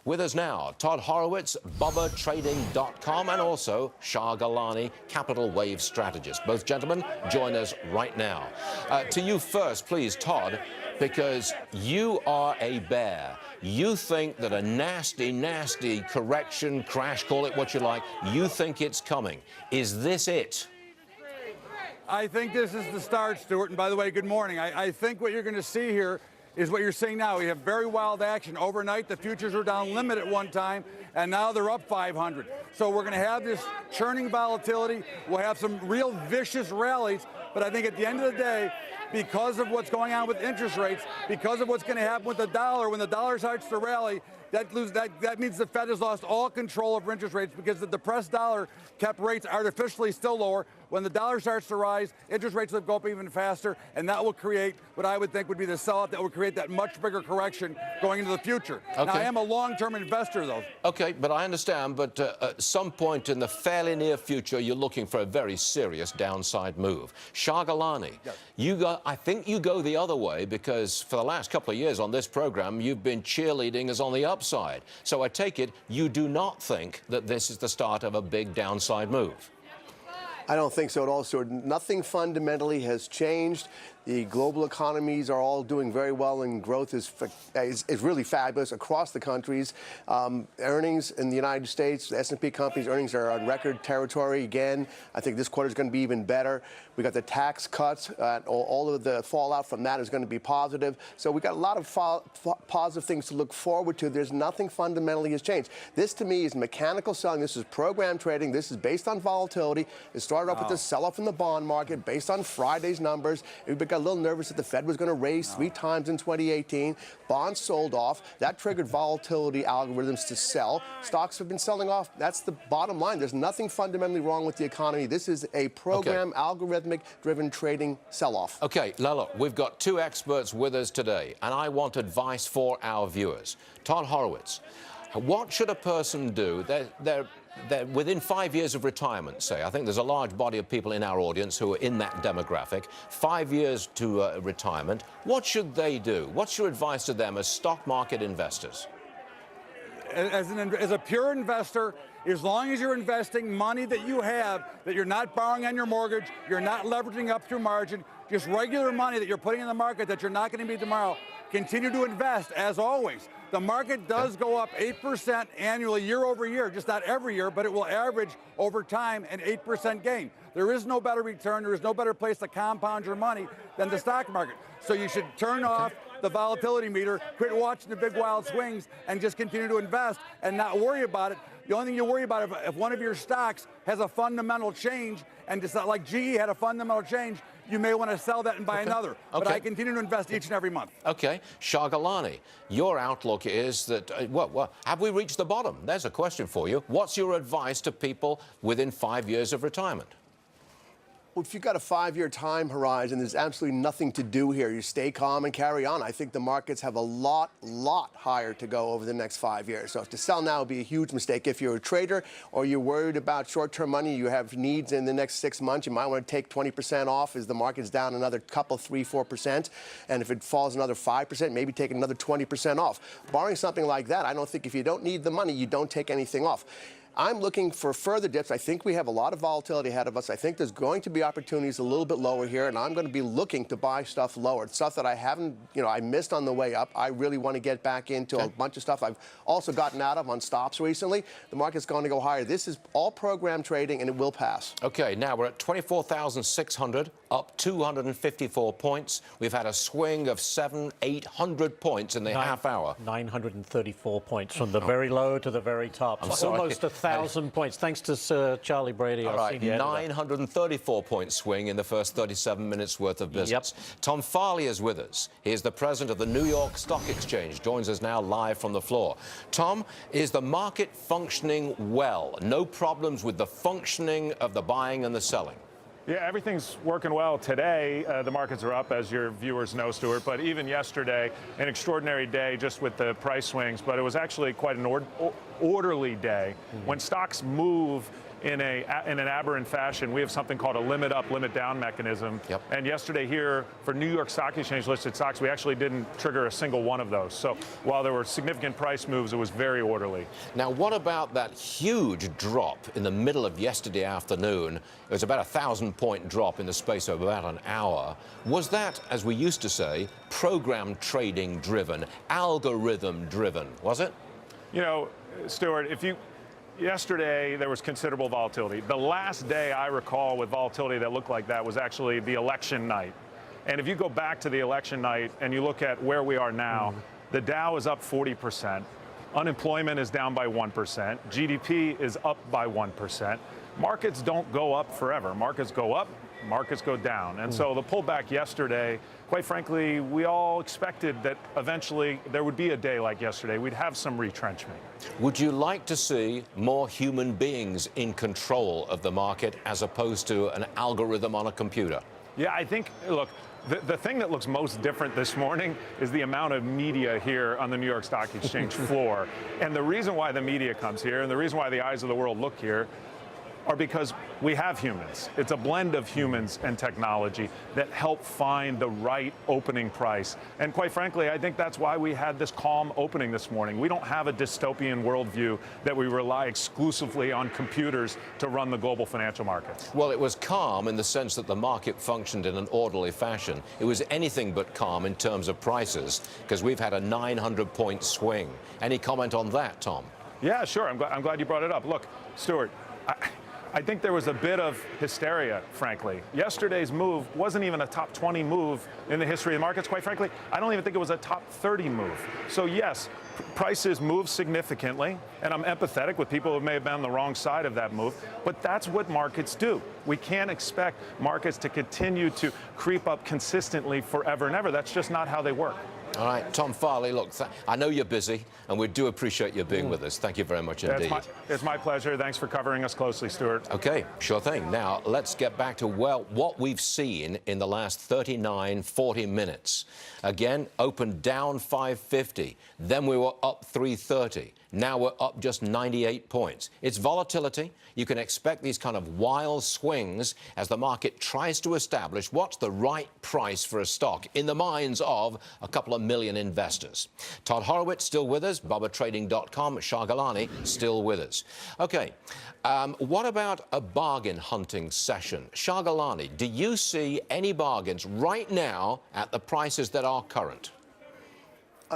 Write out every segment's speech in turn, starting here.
With us now, Todd Horowitz, BubbaTrading.com, and also Shah Gilani, Capital Wave strategist. Both gentlemen, join us right now. To you first, please, Todd, because you are a bear. You think that a nasty, nasty correction, crash, call it what you like, you think it's coming. Is this it? I think this is the start, Stuart. And by the way, good morning. I think what you're going to see here is what you're seeing now. We have very wild action. Overnight, the futures were down limit at one time, and now they're up 500. So we're going to have this churning volatility. We'll have some real vicious rallies. But I think at the end of the day, because of what's going on with interest rates, because of what's going to happen with the dollar, when the dollar starts to rally, that means the Fed has lost all control over interest rates because the depressed dollar kept rates artificially still lower. When the dollar starts to rise, interest rates will go up even faster, and that will create what I would think would be the sell-off that will create that much bigger correction going into the future. Okay. Now, I am a long-term investor, though. Okay, but I understand, but at some point in the fairly near future, you're looking for a very serious downside move. Shah Gilani, yes. I think you go the other way because for the last couple of years on this program, you've been cheerleading us on the upside. So I take it you do not think that this is the start of a big downside move. I don't think so at all, Stuart. Nothing fundamentally has changed. The global economies are all doing very well, and growth is really fabulous across the countries. Earnings in the United States, the S&P companies' earnings are on record territory again. I think this quarter is going to be even better. We got the tax cuts. All of the fallout from that is going to be positive. So we got a lot of positive things to look forward to. There's nothing fundamentally has changed. This, to me, is mechanical selling. This is program trading. This is based on volatility. It started off with the sell-off in the bond market based on Friday's numbers. Everybody got a little nervous that the Fed was going to raise 3 times in 2018. Bonds sold off. That triggered volatility algorithms to sell. Stocks have been selling off. That's the bottom line. There's nothing fundamentally wrong with the economy. This is a program, algorithmic-driven trading sell-off. Okay, Lalo, we've got 2 experts with us today, and I want advice for our viewers. Todd Horowitz, what should a person do? They're within 5 years of retirement, say. I think there's a large body of people in our audience who are in that demographic. 5 years to retirement. What should they do? What's your advice to them as stock market investors? As a pure investor, as long as you're investing money that you have, that you're not borrowing on your mortgage, you're not leveraging up through margin, just regular money that you're putting in the market that you're not going to be tomorrow, continue to invest as always. The market does go up 8% annually, year over year, just not every year, but it will average over time an 8% gain. There is no better return, there is no better place to compound your money than the stock market. So you should turn off the volatility meter, quit watching the big wild swings, and just continue to invest and not worry about it. The only thing you worry about if one of your stocks has a fundamental change, and just like GE had a fundamental change, you may want to sell that and buy another. But I continue to invest each and every month. Okay. Shah Gilani, your outlook is that, have we reached the bottom? There's a question for you. What's your advice to people within 5 years of retirement? Well, if you've got a 5-year time horizon, there's absolutely nothing to do here. You stay calm and carry on. I think the markets have a lot higher to go over the next 5 years. So to sell now would be a huge mistake. If you're a trader or you're worried about short-term money, you have needs in the next 6 months, you might want to take 20% off as the market's down another couple, 3-4%. And if it falls another 5%, maybe take another 20% off. Barring something like that, I don't think if you don't need the money, you don't take anything off. I'm looking for further dips. I think we have a lot of volatility ahead of us. I think there's going to be opportunities a little bit lower here, and I'm going to be looking to buy stuff lower. Stuff that I haven't, I missed on the way up. I really want to get back into a bunch of stuff I've also gotten out of on stops recently. The market's going to go higher. This is all program trading, and it will pass. Okay, now we're at 24,600, up 254 points. We've had a swing of 700-800 points in the half hour. 934 points from the very low to the very top. Almost 1,000 points, thanks to Sir Charlie Brady. All right, 934-point swing in the first 37 minutes worth of business. Yep. Tom Farley is with us. He is the president of the New York Stock Exchange. Joins us now live from the floor. Tom, is the market functioning well? No problems with the functioning of the buying and the selling? Yeah, everything's working well today. The markets are up, as your viewers know, Stuart. But even yesterday, an extraordinary day just with the price swings. But it was actually quite an orderly day. When stocks move in an aberrant fashion. We have something called a limit up, limit down mechanism. Yep. And yesterday here for New York Stock Exchange listed stocks, we actually didn't trigger a single one of those. So while there were significant price moves, it was very orderly. Now, what about that huge drop in the middle of yesterday afternoon? It was about a 1,000-point drop in the space of about an hour. Was that, as we used to say, program trading driven, algorithm driven, was it? You know, Stuart, yesterday there was considerable volatility. The last day I recall with volatility that looked like that was actually the election night. And if you go back to the election night and you look at where we are now, the Dow is up 40%. Unemployment is down by 1%. GDP is up by 1%. Markets don't go up forever. Markets go up, markets go down. And so the pullback yesterday, quite frankly, we all expected that eventually there would be a day like yesterday. We'd have some retrenchment. Would you like to see more human beings in control of the market as opposed to an algorithm on a computer? Yeah, I think, look, the thing that looks most different this morning is the amount of media here on the New York Stock Exchange floor. And the reason why the media comes here and the reason why the eyes of the world look here are because we have humans. It's a blend of humans and technology that help find the right opening price. And quite frankly, I think that's why we had this calm opening this morning. We don't have a dystopian worldview that we rely exclusively on computers to run the global financial markets. Well, it was calm in the sense that the market functioned in an orderly fashion. It was anything but calm in terms of prices, because we've had a 900-point swing. Any comment on that, Tom? Yeah, sure. I'm glad you brought it up. Look, Stuart, I think there was a bit of hysteria, frankly. Yesterday's move wasn't even a top 20 move in the history of the markets, quite frankly. I don't even think it was a top 30 move. So yes, prices move significantly, and I'm empathetic with people who may have been on the wrong side of that move, but that's what markets do. We can't expect markets to continue to creep up consistently forever and ever. That's just not how they work. All right, Tom Farley, look, I know you're busy, and we do appreciate you being with us. Thank you very much indeed. It's my pleasure. Thanks for covering us closely, Stuart. Okay, sure thing. Now, let's get back to, well, what we've seen in the last 39, 40 minutes. Again, opened down 550. Then we were up 330. Now we're up just 98 points. It's volatility. You can expect these kind of wild swings as the market tries to establish what's the right price for a stock in the minds of a couple of million investors. Todd Horowitz still with us, BubbaTrading.com, Shah Gilani still with us. Okay, what about a bargain hunting session? Shah Gilani, do you see any bargains right now at the prices that are current?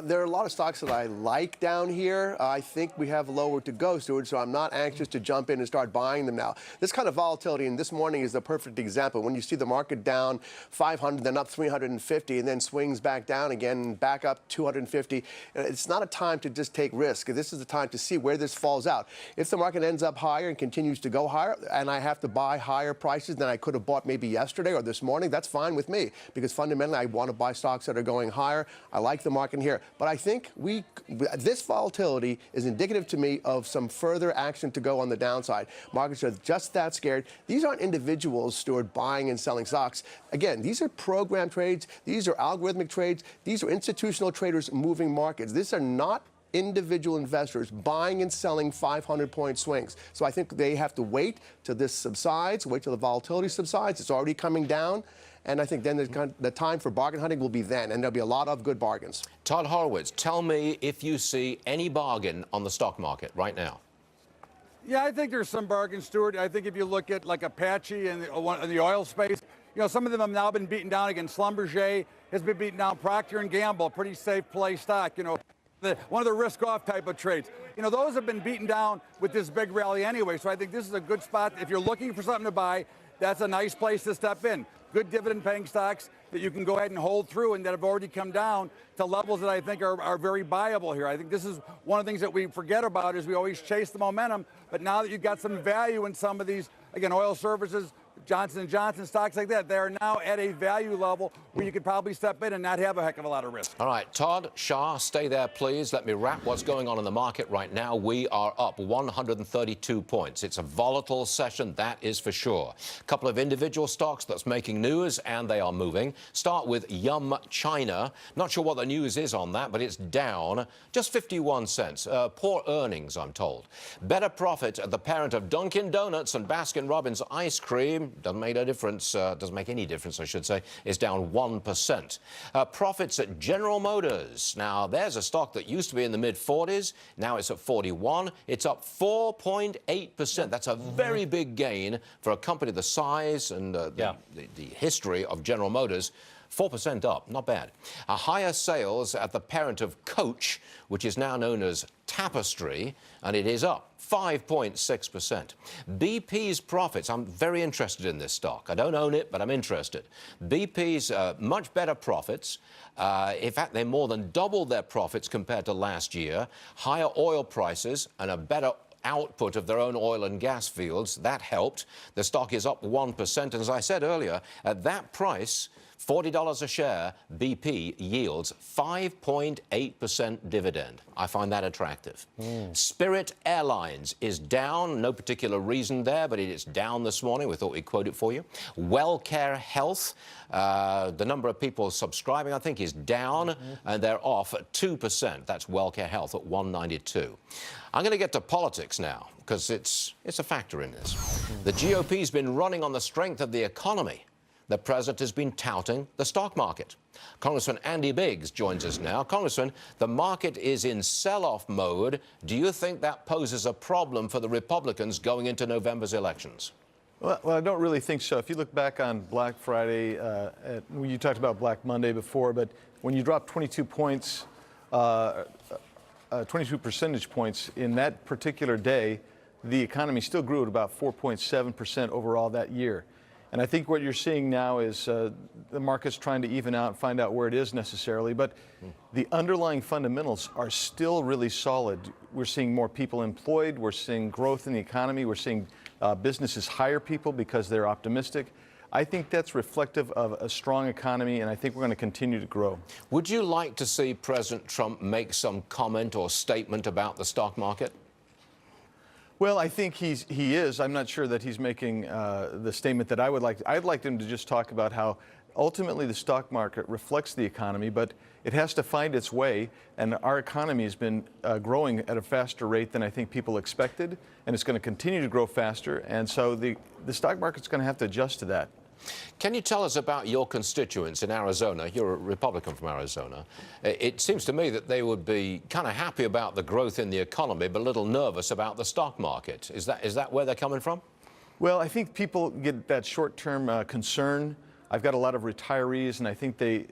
There are a lot of stocks that I like down here. I think we have lower to go, Stuart, so I'm not anxious to jump in and start buying them now. This kind of volatility, and this morning is the perfect example. When you see the market down 500, then up 350, and then swings back down again, back up 250, it's not a time to just take risk. This is the time to see where this falls out. If the market ends up higher and continues to go higher, and I have to buy higher prices than I could have bought maybe yesterday or this morning, that's fine with me, because fundamentally I want to buy stocks that are going higher. I like the market here. But I think this volatility is indicative to me of some further action to go on the downside. Markets are just that scared. These aren't individuals, Stuart, buying and selling stocks. Again, these are program trades. These are algorithmic trades. These are institutional traders moving markets. These are not individual investors buying and selling 500-point swings. So I think they have to wait till this subsides, wait till the volatility subsides. It's already coming down. And I think then the time for bargain hunting will be then, and there'll be a lot of good bargains. Todd Horowitz, tell me if you see any bargain on the stock market right now. Yeah, I think there's some bargains, Stuart. I think if you look at like Apache and the oil space, you know, some of them have now been beaten down again. Schlumberger has been beaten down. Procter & Gamble, pretty safe play stock, you know. One of the risk-off type of trades. You know, those have been beaten down with this big rally anyway, so I think this is a good spot. If you're looking for something to buy, that's a nice place to step in. Good dividend-paying stocks that you can go ahead and hold through and that have already come down to levels that I think are very buyable here. I think this is one of the things that we forget about is we always chase the momentum, but now that you've got some value in some of these, again, oil services, Johnson & Johnson, stocks like that, they're now at a value level where you could probably step in and not have a heck of a lot of risk. All right, Todd, Shah, stay there, please. Let me wrap what's going on in the market right now. We are up 132 points. It's a volatile session, that is for sure. A couple of individual stocks that's making news, and they are moving. Start with Yum China. Not sure what the news is on that, but it's down just 51 cents. Poor earnings, I'm told. Better profit at the parent of Dunkin' Donuts and Baskin-Robbins ice cream. Doesn't make a difference. Doesn't make any difference, I should say. Is down 1%. Profits at General Motors. Now, there's a stock that used to be in the mid-40s. Now it's at 41. It's up 4.8%. That's a very big gain for a company the size and the history of General Motors. 4% up, not bad. Higher sales at the parent of Coach, which is now known as Tapestry, and it is up 5.6%. BP's profits, I'm very interested in this stock. I don't own it, but I'm interested. BP's much better profits. In fact, they more than doubled their profits compared to last year. Higher oil prices and a better output of their own oil and gas fields. That helped. The stock is up 1%. And as I said earlier, at that price, $40 a share, BP yields 5.8% dividend. I find that attractive. Spirit Airlines is down. No particular reason there, but it is down this morning. We thought we'd quote it for you. Wellcare Health, the number of people subscribing, I think, is down, and they're off at 2%. That's Wellcare Health at 192. I'm going to get to politics now, because it's a factor in this. The GOP's been running on the strength of the economy. The president has been touting the stock market. Congressman Andy Biggs joins us now. Congressman, the market is in sell-off mode. Do you think that poses a problem for the Republicans going into November's elections? Well, I don't really think so. If you look back on Black Friday, you talked about Black Monday before, but when you drop 22 points, 22 percentage points in that particular day, the economy still grew at about 4.7% overall that year. And I think what you're seeing now is the market's trying to even out and find out where it is necessarily, but the underlying fundamentals are still really solid. We're seeing more people employed, we're seeing growth in the economy, we're seeing businesses hire people because they're optimistic. I think that's reflective of a strong economy, and I think we're going to continue to grow. Would you like to see President Trump make some comment or statement about the stock market? Well, I think he is. I'm not sure that he's making the statement that I would like. I'd like him to just talk about how ultimately the stock market reflects the economy, but it has to find its way, and our economy has been growing at a faster rate than I think people expected, and it's going to continue to grow faster, and so the stock market's going to have to adjust to that. Can you tell us about your constituents in Arizona? You're a Republican from Arizona. It seems to me that they would be kind of happy about the growth in the economy, but a little nervous about the stock market. Is that where they're coming from? Well, I think people get that short-term concern. I've got a lot of retirees, and I think they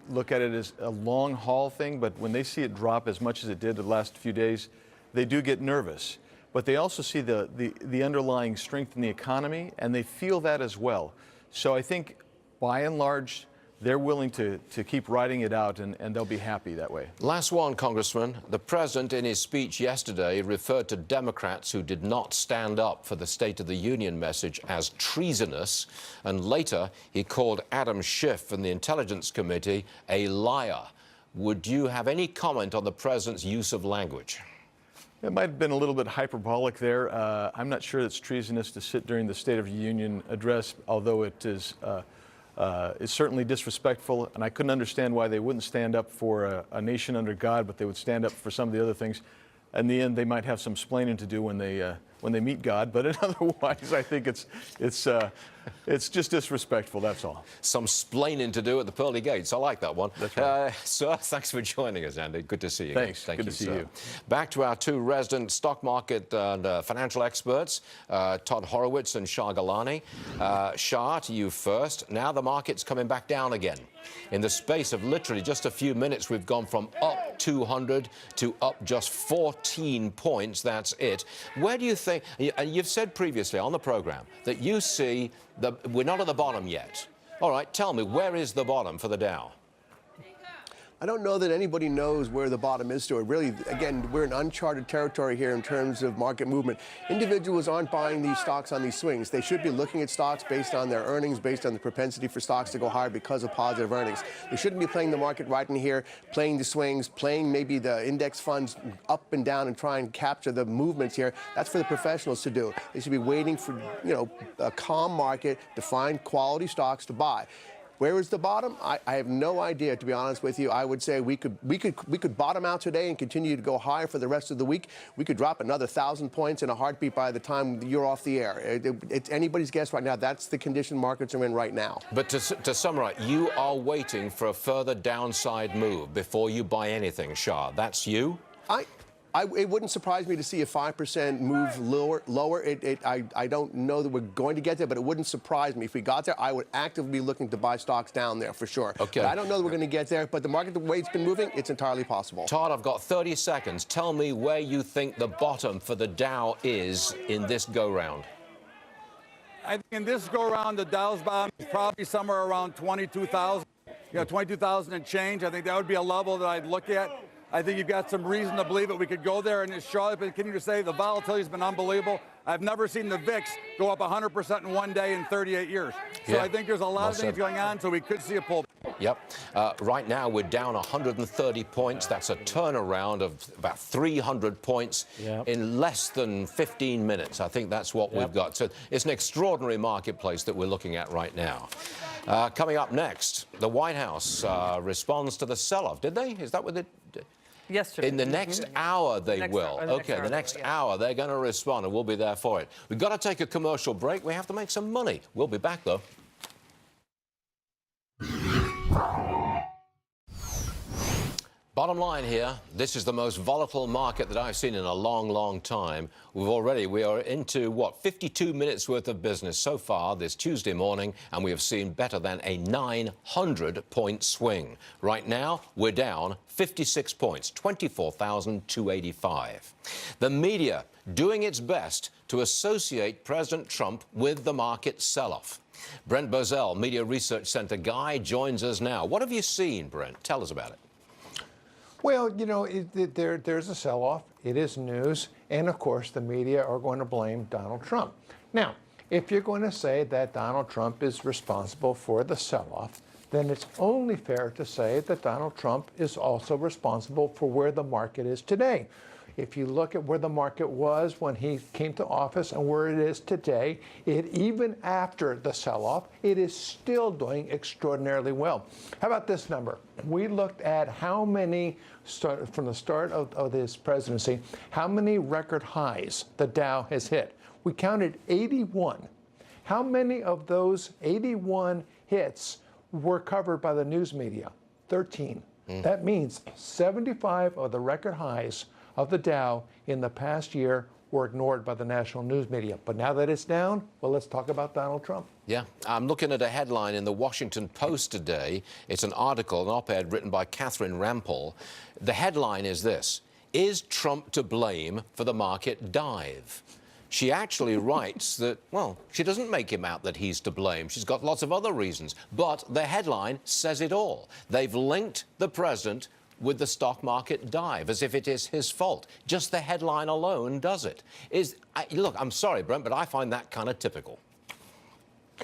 look at it as a long-haul thing, but when they see it drop as much as it did the last few days, they do get nervous. But they also see the underlying strength in the economy, and they feel that as well. So I think, by and large, they're willing to keep riding it out, and they'll be happy that way. Last one, Congressman. The president, in his speech yesterday, referred to Democrats who did not stand up for the State of the Union message as treasonous, and later he called Adam Schiff from the Intelligence Committee a liar. Would you have any comment on the president's use of language? It might have been a little bit hyperbolic there. I'm not sure it's treasonous to sit during the State of the Union address, although it is certainly disrespectful, and I couldn't understand why they wouldn't stand up for a nation under God, but they would stand up for some of the other things. In the end, they might have some splaining to do when they meet God, but otherwise, I think it's just disrespectful, that's all. Some splaining to do at the pearly gates. I like that one. That's right. Sir, thanks for joining us, Andy. Good to see you. Thanks. Thank Good you, to see sir. you. Back to our two resident stock market and financial experts, Todd Horowitz and Shah Gilani. Shah, to you first. Now the market's coming back down again. In the space of literally just a few minutes, we've gone from up 200 to up just 14 points. That's it. Where do you think, and you've said previously on the program that you see we're not at the bottom yet. All right, tell me, where is the bottom for the Dow? I don't know that anybody knows where the bottom is, Stuart. Really, again, we're in uncharted territory here in terms of market movement. Individuals aren't buying these stocks on these swings. They should be looking at stocks based on their earnings, based on the propensity for stocks to go higher because of positive earnings. They shouldn't be playing the market right in here, playing the swings, playing maybe the index funds up and down and try and capture the movements here. That's for the professionals to do. They should be waiting for, a calm market to find quality stocks to buy. Where is the bottom? I have no idea, to be honest with you. I would say we could bottom out today and continue to go higher for the rest of the week. We could drop another 1,000 points in a heartbeat by the time you're off the air. It's anybody's guess right now. That's the condition markets are in right now. But to summarize, you are waiting for a further downside move before you buy anything, Shah. That's you? It wouldn't surprise me to see a 5% move lower. I don't know that we're going to get there, but it wouldn't surprise me. If we got there, I would actively be looking to buy stocks down there for sure. Okay. But I don't know that we're going to get there, but the market, the way it's been moving, it's entirely possible. Todd, I've got 30 seconds. Tell me where you think the bottom for the Dow is in this go-round. I think in this go-around, the Dow's bottom is probably somewhere around 22,000. 22,000 and change. I think that would be a level that I'd look at. I think you've got some reason to believe that we could go there. And as Charlotte continued to say, the volatility has been unbelievable. I've never seen the VIX go up 100% in one day in 38 years. So Yeah. I think there's a lot of things going on, so we could see a pull. Yep. Right now, we're down 130 points. That's a turnaround of about 300 points in less than 15 minutes. I think that's what we've got. So it's an extraordinary marketplace that we're looking at right now. Coming up next, the White House responds to the sell-off. Did they? Is that what they did? Yesterday. In the next hour, they will. Okay, the next hour, they're going to respond, and we'll be there for it. We've got to take a commercial break. We have to make some money. We'll be back, though. Bottom line here, this is the most volatile market that I've seen in a long, long time. We are into, 52 minutes worth of business so far this Tuesday morning, and we have seen better than a 900-point swing. Right now, we're down 56 points, 24,285. The media doing its best to associate President Trump with the market sell-off. Brent Bozell, Media Research Center guy, joins us now. What have you seen, Brent? Tell us about it. Well, there's a sell-off. It is news. And, of course, the media are going to blame Donald Trump. Now, if you're going to say that Donald Trump is responsible for the sell-off, then it's only fair to say that Donald Trump is also responsible for where the market is today. If you look at where the market was when he came to office and where it is today, even after the sell-off, it is still doing extraordinarily well. How about this number? We looked at how many, from the start of his presidency, how many record highs the Dow has hit. We counted 81. How many of those 81 hits were covered by the news media? 13. That means 75 of the record highs of the Dow in the past year were ignored by the national news media. But now that it's down, well, let's talk about Donald Trump. Yeah, I'm looking at a headline in the Washington Post today. It's an article, an op-ed written by Catherine Rampell. The headline is this: is Trump to blame for the market dive? She actually writes that, well, she doesn't make him out that he's to blame. She's got lots of other reasons. But the headline says it all. They've linked the president with the stock market dive, as if it is his fault. Just the headline alone does it. Look, I'm sorry, Brent, but I find that kind of typical.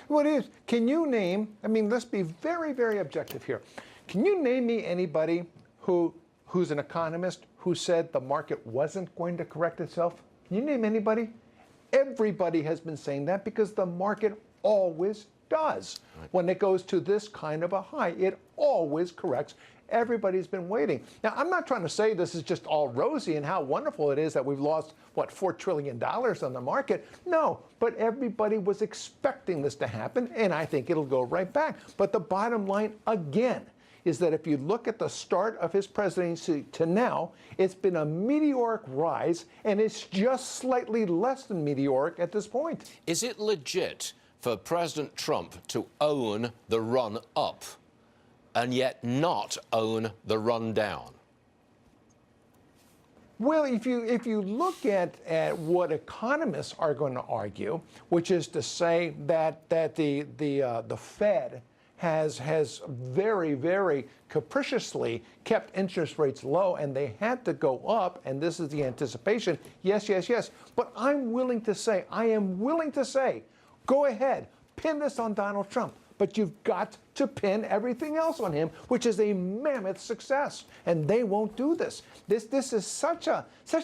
Well, it is. Can you name, let's be very, very objective here. Can you name me anybody who's an economist who said the market wasn't going to correct itself? Can you name anybody? Everybody has been saying that because the market always does. Right. When it goes to this kind of a high, it always corrects. Everybody's been waiting. Now, I'm not trying to say this is just all rosy and how wonderful it is that we've lost, $4 trillion on the market. No, but everybody was expecting this to happen, and I think it'll go right back. But the bottom line, again, is that if you look at the start of his presidency to now, it's been a meteoric rise, and it's just slightly less than meteoric at this point. Is it legit for President Trump to own the run up and yet not own the run down? Well, if you look at what economists are going to argue, which is to say that the Fed has very, very capriciously kept interest rates low, and they had to go up, and this is the anticipation. Yes, yes, yes. But I am willing to say, go ahead, pin this on Donald Trump. But you've got to pin everything else on him, which is a mammoth success. And they won't do this. This is such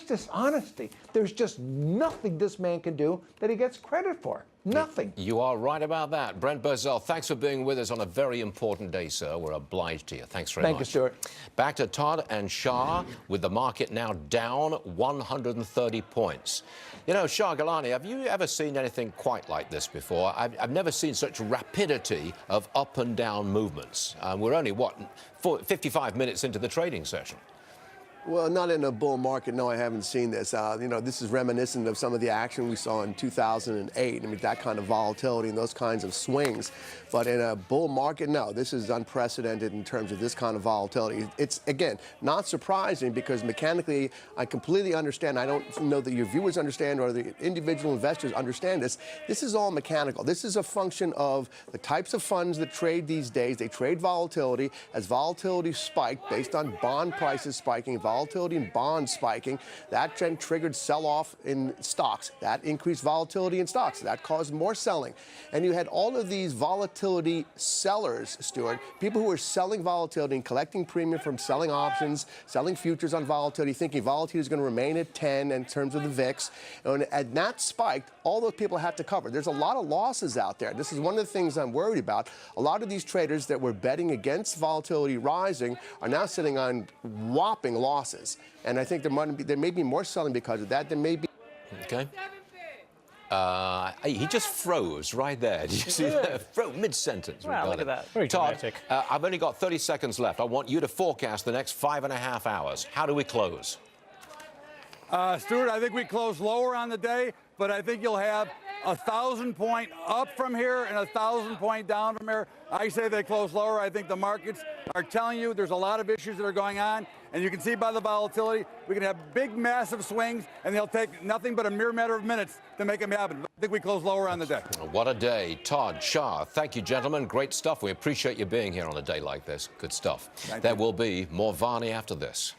dishonesty. There's just nothing this man can do that he gets credit for. Nothing. You are right about that. Brent Bozell, thanks for being with us on a very important day, sir. We're obliged to you. Thanks very much. Thank you, Stuart. Back to Todd and Shah, with the market now down 130 points. You know, Shah Gilani, have you ever seen anything quite like this before? I've never seen such rapidity of up and down movements. We're only, 55 minutes into the trading session. Well, not in a bull market. No, I haven't seen this. You know, this is reminiscent of some of the action we saw in 2008. I mean, that kind of volatility and those kinds of swings. But in a bull market, no, this is unprecedented in terms of this kind of volatility. It's, again, not surprising because mechanically, I completely understand. I don't know that your viewers understand or the individual investors understand this. This is all mechanical. This is a function of the types of funds that trade these days. They trade volatility. As volatility spiked based on bond prices spiking, volatility in bonds spiking, that then triggered sell-off in stocks. That increased volatility in stocks. That caused more selling. And you had all of these volatility sellers, Stuart, people who were selling volatility and collecting premium from selling options, selling futures on volatility, thinking volatility is going to remain at 10 in terms of the VIX. And that spiked, all those people had to cover. There's a lot of losses out there. This is one of the things I'm worried about. A lot of these traders that were betting against volatility rising are now sitting on whopping losses. And I think there may be more selling because of that. There may be. Okay. He just froze right there. Did you see that? Froze mid-sentence. Wow, look at that. Very Todd, dramatic. I've only got 30 seconds left. I want you to forecast the next 5.5 hours. How do we close? Stuart, I think we close lower on the day, but I think you'll have 1,000 point up from here and 1,000 point down from here. I say they close lower. I think the markets are telling you there's a lot of issues that are going on, and you can see by the volatility, we can have big, massive swings, and they'll take nothing but a mere matter of minutes to make them happen. I think we close lower on the day. What a day. Todd, Shah, thank you, gentlemen. Great stuff. We appreciate you being here on a day like this. Good stuff. There will be more Varney after this.